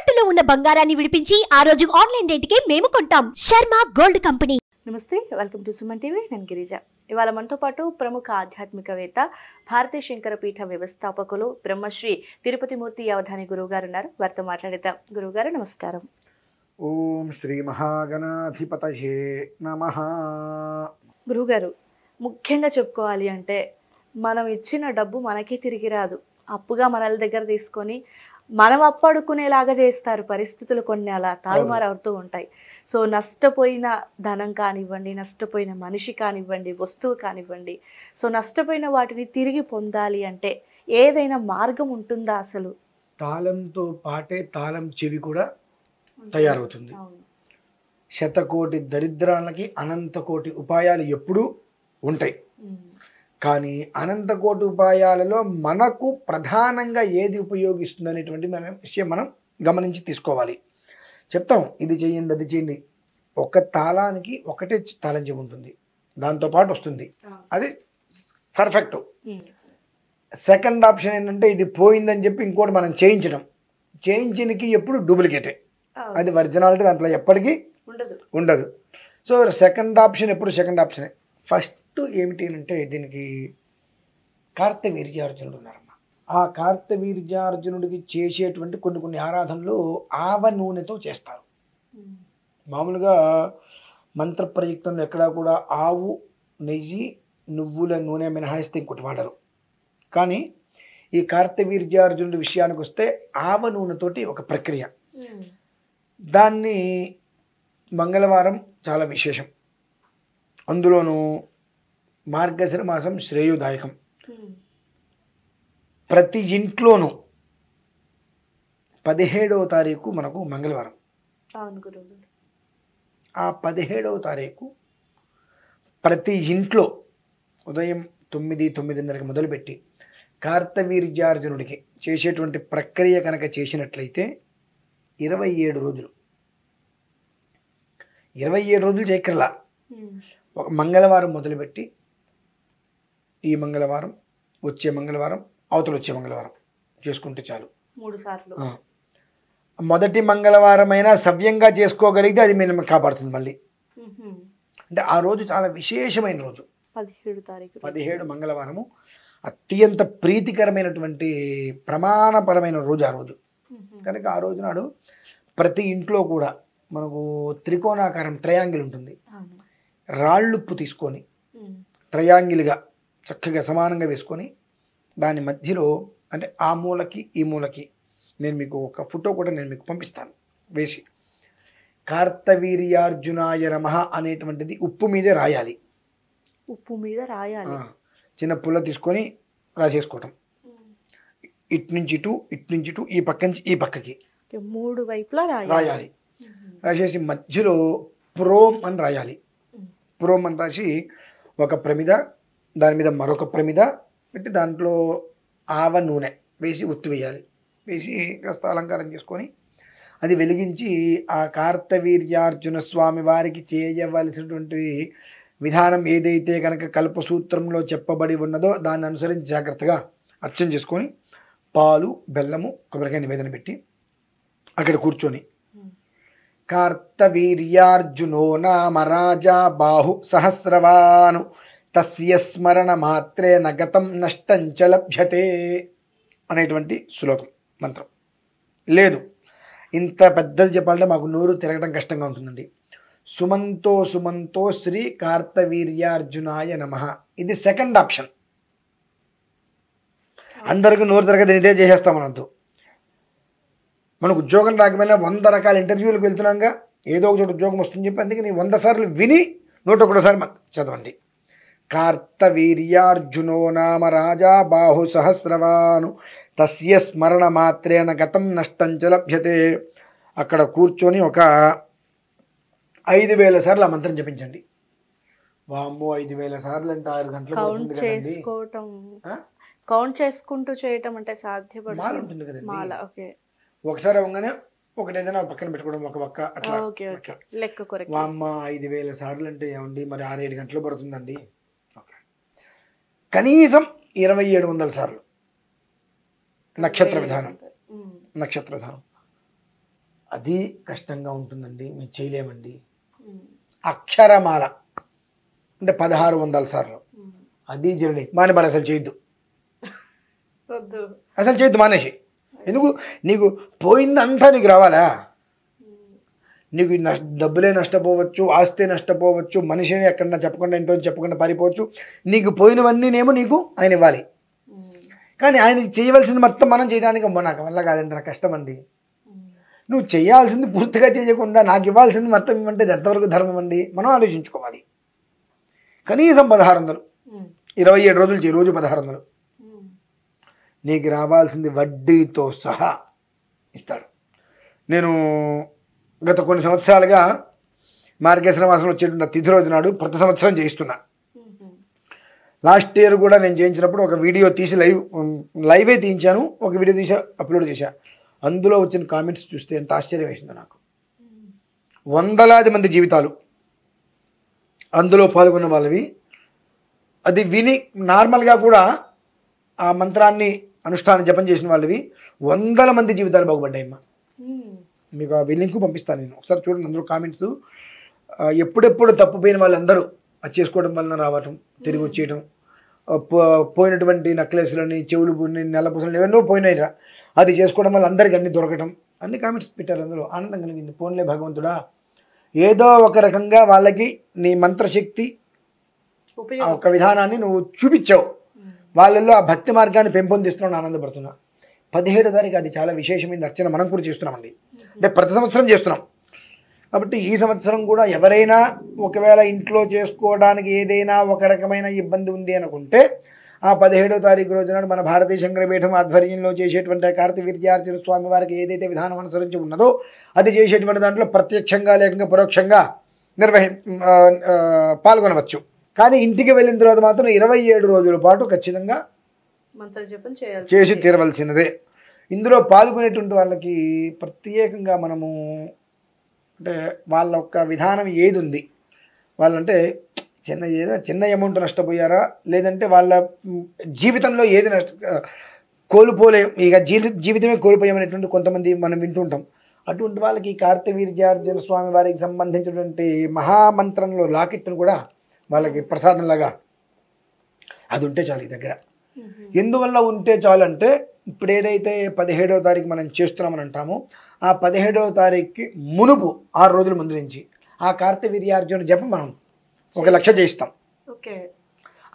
తాకట్టులో ఉన్న బంగారాన్ని విడిపించి ఆ రోజు ఆన్లైన్ రేటుకే మేము కొంటాం. Sharma gold company. నమస్తే, వెల్కమ్ టు సుమన్ టీవీ. నేను గిరిజ. ఇవాళ మనతో పాటు ప్రముఖ ఆధ్యాత్మికవేత్త, భారతీయ శంకర పీఠ వ్యవస్థాపకులు బ్రహ్మశ్రీ తిరుపతి మూర్తి అవధాని గురువు గారు ఉన్నారు. వారితో మాట్లాడేద్దాం. గురువు గారు నమస్కారం. ఓం శ్రీ మహాగణాధిపతయే నమః. గురువుగారు, ముఖ్యంగా చెప్పుకోవాలి అంటే మనం ఇచ్చిన డబ్బు మనకే తిరిగి రాదు. అప్పుగా మనల దగ్గర తీసుకొని మనం అప్పడుకునేలాగా చేస్తారు. పరిస్థితులు కొన్ని అలా తారుమారు అవుతూ ఉంటాయి. సో నష్టపోయిన ధనం కానివ్వండి, నష్టపోయిన మనిషి కానివ్వండి, వస్తువు కానివ్వండి, సో నష్టపోయిన వాటిని తిరిగి పొందాలి అంటే ఏదైనా మార్గం ఉంటుందా అసలు? తాళంతో పాటే తాళం చెవి కూడా తయారవుతుంది. శతకోటి దరిద్రాలకి అనంతకోటి ఉపాయాలు ఎప్పుడూ ఉంటాయి. కానీ అనంతకోటి ఉపాయాలలో మనకు ప్రధానంగా ఏది ఉపయోగిస్తుంది అనేటువంటి విషయం మనం గమనించి తీసుకోవాలి. చెప్తాం, ఇది చేయండి, అది చేయండి. ఒక తాళానికి ఒకటే తాళం చెవి ఉంటుంది, దాంతోపాటు వస్తుంది, అది పర్ఫెక్ట్. సెకండ్ ఆప్షన్ ఏంటంటే ఇది పోయిందని చెప్పి ఇంకోటి మనం చేయించడానికి ఎప్పుడు డూప్లికేటే, అది ఒరిజినాలిటీ దాంట్లో ఎప్పటికీ ఉండదు. సో సెకండ్ ఆప్షన్ ఎప్పుడు సెకండ్ ఆప్షనే. ఫస్ట్ ఏమిటి అంటే దీనికి కార్తవీర్యార్జునుడు ఉన్నారమ్మ. ఆ కార్తవీర్యార్జునుడికి చేసేటువంటి కొన్ని ఆరాధనలు ఆవ నూనెతో చేస్తారు. మామూలుగా మంత్ర ప్రయుక్తంలో ఎక్కడా కూడా ఆవు నెయ్యి నువ్వుల నూనె మినహాయిస్తే ఇంకోటి వాడరు. కానీ ఈ కార్తవీర్యార్జునుడి విషయానికి వస్తే ఆవ నూనెతోటి ఒక ప్రక్రియ. దాన్ని మంగళవారం చాలా విశేషం. అందులోనూ మార్గశిర మాసం శ్రేయోదాయకం. ప్రతి ఇంట్లోనూ 17వ తారీఖు మనకు మంగళవారం. ఆ 17వ తారీఖు ప్రతి ఇంట్లో ఉదయం 9-9:30 మొదలుపెట్టి కార్తవీర్యార్జునుడికి చేసేటువంటి ప్రక్రియ కనుక చేసినట్లయితే 27 రోజులు 27 రోజులు చేయక్కర్లా. ఒక మంగళవారం మొదలుపెట్టి ఈ మంగళవారం, వచ్చే మంగళవారం, అవతల వచ్చే మంగళవారం చేసుకుంటే చాలు. 3 సార్లు. మొదటి మంగళవారం అయినా సవ్యంగా చేసుకోగలిగితే అది మేము కాపాడుతుంది. మళ్ళీ అంటే ఆ రోజు చాలా విశేషమైన రోజు. 17 మంగళవారము అత్యంత ప్రీతికరమైనటువంటి ప్రమాణపరమైన రోజు ఆ రోజు. కనుక ఆ రోజు నాడు ప్రతి ఇంట్లో కూడా మనకు త్రికోణాకారం ట్రయాంగిల్ ఉంటుంది. రాళ్ళుప్పు తీసుకొని ట్రయాంగిల్గా చక్కగా సమానంగా వేసుకొని దాని మధ్యలో అంటే ఆ మూలకి ఈ మూలకి నేను మీకు ఒక ఫోటో కూడా నేను మీకు పంపిస్తాను వేసి కార్తవీర్యార్జునాయ నమః అనేటువంటిది ఉప్పు మీదే రాయాలి. ఉప్పు మీద రాయాలి. చిన్న పుల్ల తీసుకొని రాసేసుకోవటం. ఇటు నుంచి ఇటు ఈ పక్క నుంచి ఈ పక్కకి 3 వైపులా రాయాలి. రాసేసి మధ్యలో ప్రోం అని రాయాలి. ప్రోం అని రాసి ఒక ప్రమిద, దాని మీద మరొక ప్రమిద పెట్టి దాంట్లో ఆవ నూనె వేసి ఒత్తి వేయాలి. వేసి కాస్త అలంకారం చేసుకొని అది వెలిగించి ఆ కార్తవీర్యార్జున స్వామి వారికి చేయవలసినటువంటి విధానం ఏదైతే కనుక కల్పసూత్రంలో చెప్పబడి ఉన్నదో దాన్ని అనుసరించి జాగ్రత్తగా అర్చన చేసుకొని పాలు, బెల్లము, కొబ్బరికాయ నివేదన పెట్టి అక్కడ కూర్చొని కార్తవీర్యార్జునో నామ రాజా బాహు సహస్రవాను తస్య స్మరణ మాత్రే నగతం నష్టంచ లభ్యతే అనేటువంటి శ్లోకం మంత్రం. లేదు ఇంత పెద్దది చెప్పాలంటే మాకు నోరు తిరగడం కష్టంగా ఉంటుందండి. సుమంతో సుమంతో శ్రీ కార్తవీర్యార్జునాయ నమః, ఇది సెకండ్ ఆప్షన్. అందరికీ నోరు తిరగదు, ఇదే చేసేస్తాం మనంతో. మనకు ఉద్యోగం రాకపోయినా 100 రకాల ఇంటర్వ్యూలకు వెళ్తున్నాగా, ఏదో ఒక చోట ఉద్యోగం వస్తుందని చెప్పి అందుకే నీ 100 సార్లు విని 101 చదవండి. కార్తవీర్యార్జునో నామ రాజా బాహు సహస్రవాను తస్య స్మరణ మాత్రేన గతం నష్టంచ లభ్యతే. అక్కడ కూర్చొని ఒక 5,000 సార్లు ఆ మంత్రం జపించండి. వామ్మో 5,000 సార్లు అంటే 6 గంటలు కౌంట్ చేసుకోవటం, కౌంట్ చేసుకుంటూ చేయటం అంటే సాధ్యపడదు. మాల ఉంటుంది కదండి, మాల. ఓకే. ఒకసారి అవగానే ఒకటి ఏదైనా పక్కన పెట్టుకోవడం, ఒక పక్క అట్లా లెక్క కొరకు. వామ్మ 5,000 సార్లు అంటే ఏమండి, మరి 6-7 గంటలు పడుతుందండి. కనీసం 2,700 సార్లు నక్షత్ర విధానం. అది కష్టంగా ఉంటుందండి, మేము చేయలేమండి. అక్షరమాల అంటే 1600 సార్లు, అది జర్నీ మానేబాలి, అసలు చేయొద్దు, అసలు చేయొద్దు, మానేసి. ఎందుకు? నీకు పోయిందంతా నీకు రావాలా? నీకు డబ్బులే నష్టపోవచ్చు, ఆస్తే నష్టపోవచ్చు, మనిషిని ఎక్కడన్నా చెప్పకుండా ఇంట్లో చెప్పకుండా పారిపోవచ్చు. నీకు పోయినవన్నీనేమో నీకు ఆయన ఇవ్వాలి, కానీ ఆయన చేయవలసింది మొత్తం మనం చేయడానికి నాకు వల్ల కాదండి, నాకు కష్టం అండి. నువ్వు చేయాల్సింది పూర్తిగా చేయకుండా నాకు ఇవ్వాల్సింది మొత్తం ఇవ్వంటే ఎంతవరకు ధర్మం అండి? మనం ఆలోచించుకోవాలి. కనీసం 1600, 27 రోజులు చేయి, రోజు 1600. నీకు రావాల్సింది వడ్డీతో సహా ఇస్తాడు. నేను గత కొన్ని సంవత్సరాలుగా మార్గశిర మాసంలో వచ్చేటువంటి తిథి రోజు నాడు ప్రతి సంవత్సరం చేయిస్తున్నా. లాస్ట్ ఇయర్ కూడా నేను చేయించినప్పుడు ఒక వీడియో తీసి లైవే తీయించాను, ఒక వీడియో తీసి అప్లోడ్ చేశా. అందులో వచ్చిన కామెంట్స్ చూస్తే ఎంత ఆశ్చర్యం వేసిందో నాకు. వందలాది మంది జీవితాలు అందులో పాల్గొన్న వాళ్ళవి. అది విని నార్మల్గా కూడా ఆ మంత్రాన్ని అనుష్ఠానం జపం చేసిన వాళ్ళవి 100 మంది జీవితాలు బాగుపడ్డాయమ్మా. మీకు ఆ లింక్ పంపిస్తాను నేను, ఒకసారి చూడండి. అందులో కామెంట్స్ ఎప్పుడెప్పుడు తప్పుపోయిన వాళ్ళందరూ అది చేసుకోవడం వలన రావటం, తిరిగి వచ్చేయటం, పోయినటువంటి నెక్లెస్లని, చెవులు, నెలపూసలు ఏవన్నో పోయినాయిరా, అది చేసుకోవడం వల్ల అందరికి అన్ని దొరకటం, అన్ని కామెంట్స్ పెట్టారు. అందులో ఆనందం కలిగింది. పోన్లే భగవంతుడా, ఏదో ఒక రకంగా వాళ్ళకి నీ మంత్రశక్తి ఒక విధానాన్ని నువ్వు చూపించావు, వాళ్ళల్లో ఆ భక్తి మార్గాన్ని పెంపొందిస్తున్నావు, ఆనందపడుతున్నా. 17వ తారీఖు అది చాలా విశేషమైన అర్చన మనం కూడా చేస్తున్నామండి, అంటే ప్రతి సంవత్సరం చేస్తున్నాం. కాబట్టి ఈ సంవత్సరం కూడా ఎవరైనా ఒకవేళ ఇంట్లో చేసుకోవడానికి ఏదైనా ఒక రకమైన ఇబ్బంది ఉంది అనుకుంటే ఆ 17వ తారీఖు రోజున మన భారతీయ శంకరపీఠం ఆధ్వర్యంలో చేసేటువంటి కార్తవీర్యార్జున స్వామి వారికి ఏదైతే విధానం అనుసరించి ఉన్నదో అది చేసేటువంటి దాంట్లో ప్రత్యక్షంగా లేక పరోక్షంగా పాల్గొనవచ్చు. కానీ ఇంటికి వెళ్ళిన తర్వాత మాత్రం 27 రోజుల పాటు ఖచ్చితంగా మంత్రజపం చేసి తీరవలసినదే. ఇందులో పాల్గొనేటువంటి వాళ్ళకి ప్రత్యేకంగా మనము అంటే వాళ్ళ యొక్క విధానం ఏది ఉంది, వాళ్ళంటే చిన్న అమౌంట్ నష్టపోయారా, లేదంటే వాళ్ళ జీవితంలో ఏది కోల్పోలే, ఇక జీవితమే కోల్పోయామనేటువంటి కొంతమంది మనం వింటుంటాం. అటువంటి వాళ్ళకి కార్తవీర్యార్జున స్వామి వారికి సంబంధించినటువంటి మహామంత్రంలో లాకెట్ను కూడా వాళ్ళకి ప్రసాదంలాగా అది ఉంటే చాలు ఈ దగ్గర. ఎందువల్ల ఉంటే చాలు అంటే, ఇప్పుడు ఏదైతే 17వ తారీఖు మనం చేస్తున్నామని అంటామో ఆ 17వ తారీఖుకి మునుపు 6 రోజుల ముందు నుంచి ఆ కార్తవీర్యార్జున జపం మనం 1,00,000 చేయిస్తాం.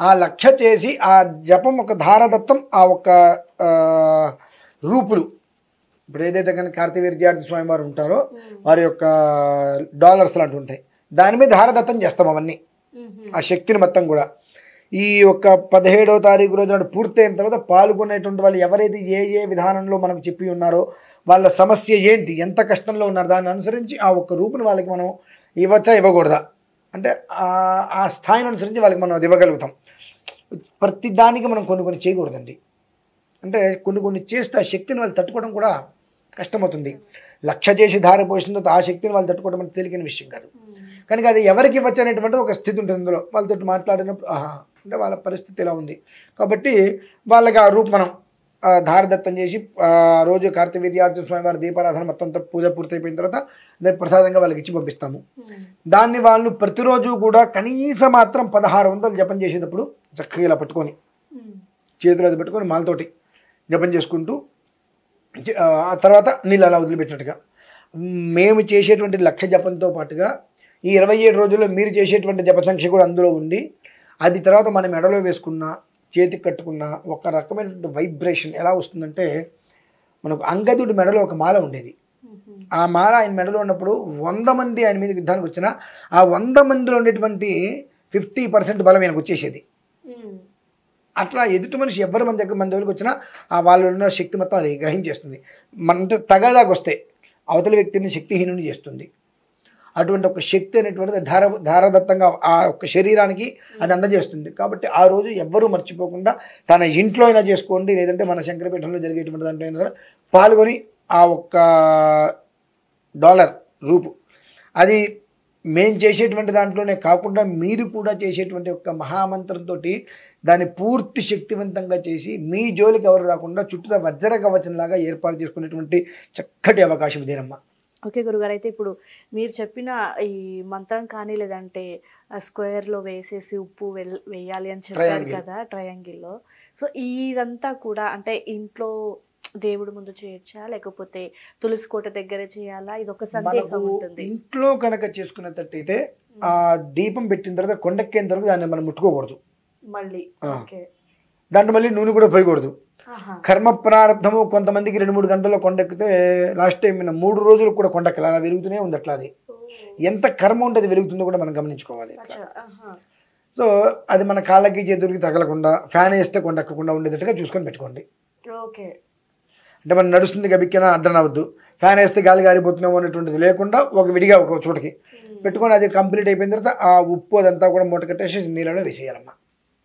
ఆ 1,00,000 చేసి ఆ జపం ఒక ధారదత్తం, ఆ ఒక రూపులు, ఇప్పుడు ఏదైతే కానీ కార్తవీర్యార్జున స్వామి వారు ఉంటారో వారి యొక్క డాలర్స్ లాంటివి ఉంటాయి, దాని మీద ధారదత్తం చేస్తాం అవన్నీ, ఆ శక్తిని మొత్తం కూడా. ఈ యొక్క 17వ తారీఖు రోజు నాడు పూర్తయిన తర్వాత పాల్గొనేటువంటి వాళ్ళు ఎవరైతే ఏ విధానంలో మనకు చెప్పి ఉన్నారో వాళ్ళ సమస్య ఏంటి, ఎంత కష్టంలో ఉన్నారు, దాన్ని అనుసరించి ఆ ఒక్క రూపుని వాళ్ళకి మనం ఇవ్వచ్చా ఇవ్వకూడదా అంటే ఆ స్థాయిని అనుసరించి వాళ్ళకి మనం అది ఇవ్వగలుగుతాం. ప్రతి దానికి మనం కొన్ని చేయకూడదండి. అంటే కొన్ని చేస్తే ఆ శక్తిని వాళ్ళు తట్టుకోవడం కూడా కష్టమవుతుంది. 1,00,000 చేసి ధార పోసిన తర్వాత ఆ శక్తిని వాళ్ళు తట్టుకోవడం అంటే తేలికైన విషయం కాదు. కనుక అది ఎవరికి ఇవ్వచ్చు అనేటువంటి ఒక స్థితి ఉంటుంది. అందులో వాళ్ళతో మాట్లాడినప్పుడు అంటే వాళ్ళ పరిస్థితి ఎలా ఉంది కాబట్టి వాళ్ళకి ఆ రూపు మనం ధారదత్తం చేసి రోజు కార్తవీర్యార్జున స్వామి వారి దీపారాధన మొత్తంతో పూజ పూర్తయిపోయిన తర్వాత దాన్ని ప్రసాదంగా వాళ్ళకి ఇచ్చి పంపిస్తాము. దాన్ని వాళ్ళు ప్రతిరోజు కూడా కనీసం మాత్రం 1600 జపం చేసేటప్పుడు చక్కగా ఇలా పట్టుకొని చేతులు అది పెట్టుకొని మాలతోటి జపం చేసుకుంటూ ఆ తర్వాత నీళ్ళు అలా వదిలిపెట్టినట్టుగా మేము చేసేటువంటి 1,00,000 జపంతో పాటుగా ఈ 27 రోజుల్లో మీరు చేసేటువంటి జప సంఖ్య కూడా అందులో ఉండి, అది తర్వాత మనం మెడలో వేసుకున్న చేతికి కట్టుకున్న ఒక రకమైనటువంటి వైబ్రేషన్ ఎలా వస్తుందంటే, మనకు అంగదుడి మెడలో ఒక మాల ఉండేది. ఆ మాల ఆయన మెడలో ఉన్నప్పుడు 100 మంది ఆయన మీద యుద్ధానికి వచ్చినా ఆ 100 మందిలో ఉండేటువంటి 50% బలం ఆయనకు వచ్చేసేది. అట్లా ఎదుటి మనిషి ఎవరి మంది దగ్గరికి వచ్చినా ఆ వాళ్ళు ఉన్న శక్తి మొత్తం అది గ్రహించేస్తుంది. మన తగదాకు వస్తే అవతల వ్యక్తిని శక్తిహీనుని చేస్తుంది. అటువంటి ఒక శక్తి అనేటువంటిది ధారదత్తంగా ఆ యొక్క శరీరానికి అది అందజేస్తుంది. కాబట్టి ఆ రోజు ఎవ్వరూ మర్చిపోకుండా తన ఇంట్లో అయినా చేసుకోండి, లేదంటే మన శంకరపీఠంలో జరిగేటువంటి దాంట్లో అయినా సరే పాల్గొని ఆ ఒక్క డాలర్ రూపు అది మేము చేసేటువంటి దాంట్లోనే కాకుండా మీరు కూడా చేసేటువంటి ఒక మహామంత్రంతో దాన్ని పూర్తి శక్తివంతంగా చేసి మీ జోలికి ఎవరు రాకుండా చుట్టూ వజ్ర కవచంలాగా ఏర్పాటు చేసుకునేటువంటి చక్కటి అవకాశం ఇదేనమ్మా. ఓకే గురుగారు, అయితే ఇప్పుడు మీరు చెప్పిన ఈ మంత్రం కానీ లేదంటే స్క్వేర్లో వేసేసి ఉప్పు వేయాలి అని చెప్పారు Triangle. కదా ట్రయాంగిల్లో. సో ఇదంతా కూడా అంటే ఇంట్లో దేవుడి ముందు చేయొచ్చా లేకపోతే తులసి కోట దగ్గర చేయాలా? ఇది ఒక సందేహం మనకు ఉంటుంది. ఇంట్లో కనుక చేసుకునేటట్టయితే ఆ దీపం పెట్టిన తర్వాత కొండెక్కేంత వరకు దాన్ని మనం ముట్టుకోకూడదు. మళ్ళీ ఆ. ఓకే. దాంట్లో మళ్ళీ నూనె కూడా పోయకూడదు. ఆహా. కర్మ ప్రారంభము కొంతమందికి 2-3 గంటల్లో కొండెక్కితే లాస్ట్ టైం 3 రోజులు కూడా కొండెక్కాలి, అలా వెలుగుతూనే ఉంది అట్లా. అది ఎంత కర్మ ఉంటే అది వెలుగుతుందో కూడా మనం గమనించుకోవాలి. అచ్చా, ఆహా. సో అది మన కాళ్ళకి చేతులకి తగలకుండా ఫ్యాన్ వేస్తే కొండెక్కకుండా ఉండేటట్టుగా చూసుకొని పెట్టుకోండి. ఓకే. అంటే మనం నడుస్తుంది గబిక్కినా అడ్డం అవ్వద్దు, ఫ్యాన్ వేస్తే గాలి గారిపోతున్నాము అనేటువంటిది లేకుండా ఒక విడిగా ఒక చోటకి పెట్టుకొని అది కంప్లీట్ అయిపోయిన తర్వాత ఆ ఉప్పు అదంతా కూడా మూట కట్టేసి నీళ్ళలో వేసేయాలమ్మా.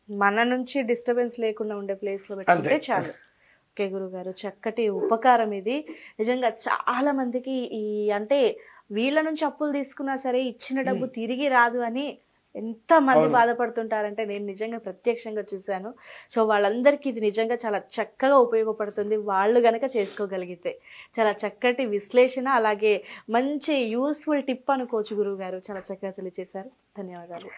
మన నుంచి డిస్టర్బెన్స్ లేకుండా ఉండే ప్లేస్లో పెట్టుకుంటే అంతే. చాలు. ఓకే గురుగారు, చక్కటి ఉపకారం ఇది. నిజంగా చాలా మందికి ఈ అంటే వీళ్ళ నుంచి అప్పులు తీసుకున్నా సరే ఇచ్చిన డబ్బు తిరిగి రాదు అని ఎంత మంది అవును. బాధపడుతుంటారంటే నేను నిజంగా ప్రత్యక్షంగా చూశాను. సో వాళ్ళందరికీ ఇది నిజంగా చాలా చక్కగా ఉపయోగపడుతుంది వాళ్ళు గనక చేసుకోగలిగితే. చాలా చక్కటి విశ్లేషణ, అలాగే మంచి యూస్ఫుల్ టిప్ అనుకోవచ్చు గురువు గారు. చాలా చక్కగా తెలియజేశారు. ధన్యవాదాలు.